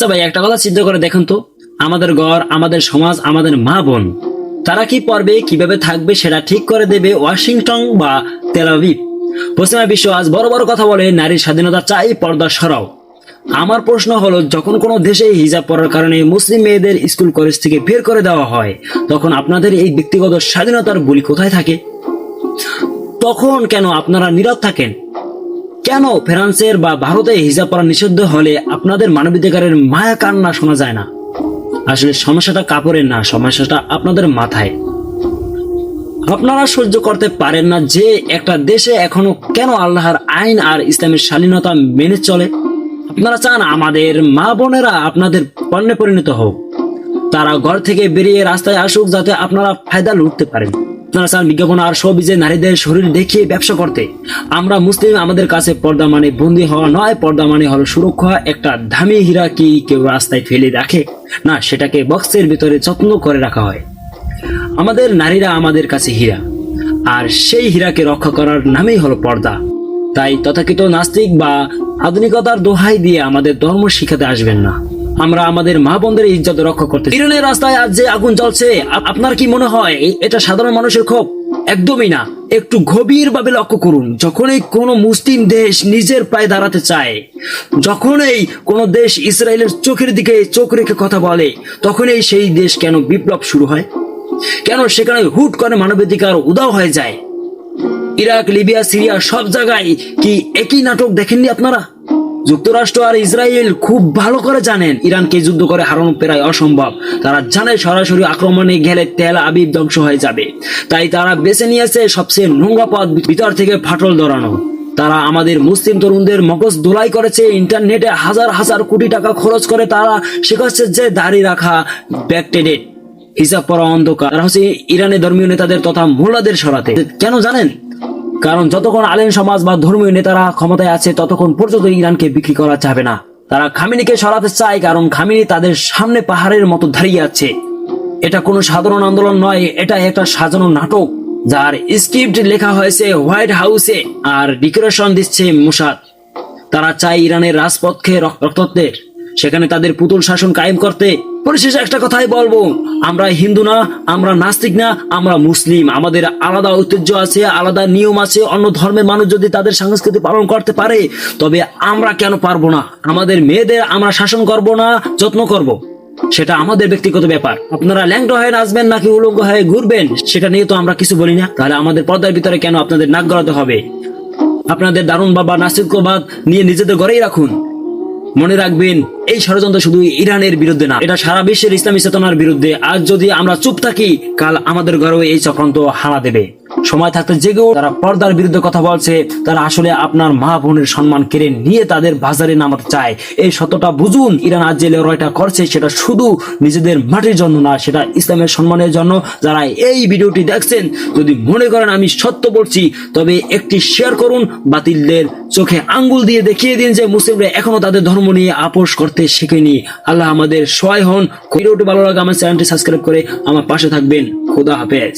আচ্ছা ভাই, একটা কথা চিন্তা করে দেখুন তো, আমাদের ঘর, আমাদের সমাজ, আমাদের মা বোন, তারা কি পড়বে, কিভাবে থাকবে সেটা ঠিক করে দেবে ওয়াশিংটন বা তেল আবিব। পশ্চিমা বিশ্ব আজ বড় বড় কথা বলে নারীর স্বাধীনতা চাই, পর্দা সরাও। আমার প্রশ্ন হলো, যখন কোনো দেশে হিজাব পরার কারণে মুসলিম মেয়েদের স্কুল কলেজ থেকে বের করে দেওয়া হয়, তখন আপনাদের এই ব্যক্তিগত স্বাধীনতার বলি কোথায় থাকে? তখন কেন আপনারা নীরব থাকেন? কেন ফ্রান্সের বা ভারতে হিজাব পরা নিষিদ্ধ হলে আপনাদের মানবাধিকারের মায়া কান্না শোনা যায় না? আসলে সমস্যাটা কাপড়ের না, সমস্যাটা আপনাদের মাথায়। আপনারা সহ্য করতে পারেন না যে একটা দেশে এখনো কেন আল্লাহর আইন আর ইসলামের শালীনতা মেনে চলে। আপনারা চান আমাদের মা বোনেরা আপনাদের পণ্যে পরিণত হোক, তারা ঘর থেকে বেরিয়ে রাস্তায় আসুক যাতে আপনারা ফায়দা লুটতে পারেন। আপনারা চান বিজ্ঞাপন আর শোবিজে নারীদের শরীর দেখিয়ে ব্যবসা করতে। আমরা মুসলিম, আমাদের কাছে পর্দা মানে বন্দী হওয়া নয়, পর্দা মানে হলো সুরক্ষা। একটা দামি হীরা কি কেউ রাস্তায় ফেলে রাখে না, সেটাকে বক্সের ভিতরে যত্ন করে রাখা হয়। আমাদের নারীরা আমাদের কাছে হীরা, আর সেই হীরাকে রক্ষা করার নামই হলো পর্দা। তাই তথাকথিত নাস্তিক বা আধুনিকতার দোহাই দিয়ে আমাদের ধর্ম শিখাতে আসবেন না। আমরা আমাদের মা বোনদের ইজ্জত রক্ষা করতে। ইরানের রাস্তায় আজ যে আগুন জ্বলছে, আপনার কি মনে হয় এটা সাধারণ মানুষের ক্ষোভ? একদমই না। একটু গভীর ভাবে লক্ষ্য করুন, যখনই কোনো মুসলিম দেশ নিজের পায়ে দাঁড়াতে চায়, যখনই কোনো দেশ ইসরায়েলের চোখের দিকে চোখ রেখে কথা বলে, তখনই সেই দেশ কেন বিপ্লব শুরু হয়, কেন সেখানে হুট করে মানবাধিকার উধাও হয়ে যায়। ইরাক, লিবিয়া, সিরিয়া সব জায়গায় কি একই নাটক দেখেননি আপনারা? যুক্তরাষ্ট্র আর ইসরায়েল খুব ভালো করে জানেন ইরানকে যুদ্ধ করে হারানো প্রায় অসম্ভব। তারা জানে সরাসরি আক্রমণে গেলে তেল আবিব ধ্বংস হয়ে যাবে। তাই তারা বেছে নিয়েছে সবচেয়ে নোংরা পথ, ভিতর থেকে ফাটল ধরানো। তারা আমাদের মুসলিম তরুণদের মগজ ধোলাই করেছে। ইন্টারনেটে হাজার হাজার কোটি টাকা খরচ করে তারা শেখাচ্ছে যে দাড়ি রাখা ব্যাকটেডেড, হিজাব পরা অন্ধকার। তারা হচ্ছে ইরানের ধর্মীয় নেতাদের তথা মোল্লাদের সরাতে। কেন জানেন? কারণ যতক্ষণ আলেম সমাজ বা ধর্মীয় নেতারা ক্ষমতায় আছে, ততক্ষণ পর্যন্ত ইরানকে বিক্রি করা যাবে না। তারা খামেনিকে সরাতে চায়, কারণ খামেনি তাদের সামনে পাহাড়ের মতো দাঁড়িয়ে আছে। এটা কোনো সাধারণ আন্দোলন নয়, এটা একটা সাজানো নাটক যার স্ক্রিপ্ট লেখা হয়েছে হোয়াইট হাউসে আর ডেকোরেশন দিচ্ছে মোসাদ। তারা চায় ইরানের রাজপথকে রক্তাক্তের, সেখানে তাদের পুতুল শাসন কায়েম করতে। পরিশেষে একটা কথাই বলবো, আমরা হিন্দু না, আমরা নাস্তিক না, আমরা মুসলিম। আমাদের আলাদা ঐতিহ্য আছে, আলাদা নিয়ম আছে। অন্য ধর্মের মানুষ যদি তাদের সংস্কৃতি পালন করতে পারে, তবে আমরা কেন পারবো না? আমাদের মেয়েদের আমরা শাসন করব না, যত্ন করব, সেটা আমাদের ব্যক্তিগত ব্যাপার। আপনারা ল্যাংটা হয়ে নাচবেন নাকি উলঙ্গ হয়ে ঘুরবেন, সেটা নিয়ে তো আমরা কিছু বলি না। তাহলে আমাদের পর্দার ভিতরে কেন আপনাদের নাক গলাতে হবে? আপনাদের দারুণ বাবা নাস্তিকবাদ নিয়ে নিজেদের ঘরেই রাখুন। মনে রাখবেন, এই ষড়যন্ত্র শুধু ইরানের বিরুদ্ধে না, এটা সারা বিশ্বের ইসলামী চেতনার বিরুদ্ধে। আজ যদি আমরা চুপ থাকি, কাল আমাদের ঘরেও এই চক্রান্ত হানা দেবে। সময় থাকতে জেগেও তারা পর্দার বিরুদ্ধে কথা বলছে, তারা আসলে আপনার মা বোনের সম্মান কেড়ে নিয়ে তাদের বাজারে নামাতে চায়। এই সত্যটা বুঝুন। ইরান আজ যে লড়াইটা করছে, সেটা শুধু নিজেদের মাটির জন্য না, সেটা ইসলামের সম্মানের জন্য। যারা এই ভিডিওটি দেখছেন, যদি মনে করেন আমি সত্য বলছি, তবে একটি শেয়ার করুন। বাতিলদের চোখে আঙ্গুল দিয়ে দেখিয়ে দিন যে মুসলিমরা এখনো তাদের ধর্ম নিয়ে আপোষ করতে শেখেনি। আল্লাহ আমাদের সহায় হন। ভিডিওটি ভালো লাগে আমার চ্যানেলটি সাবস্ক্রাইব করে আমার পাশে থাকবেন। খোদা হাফেজ।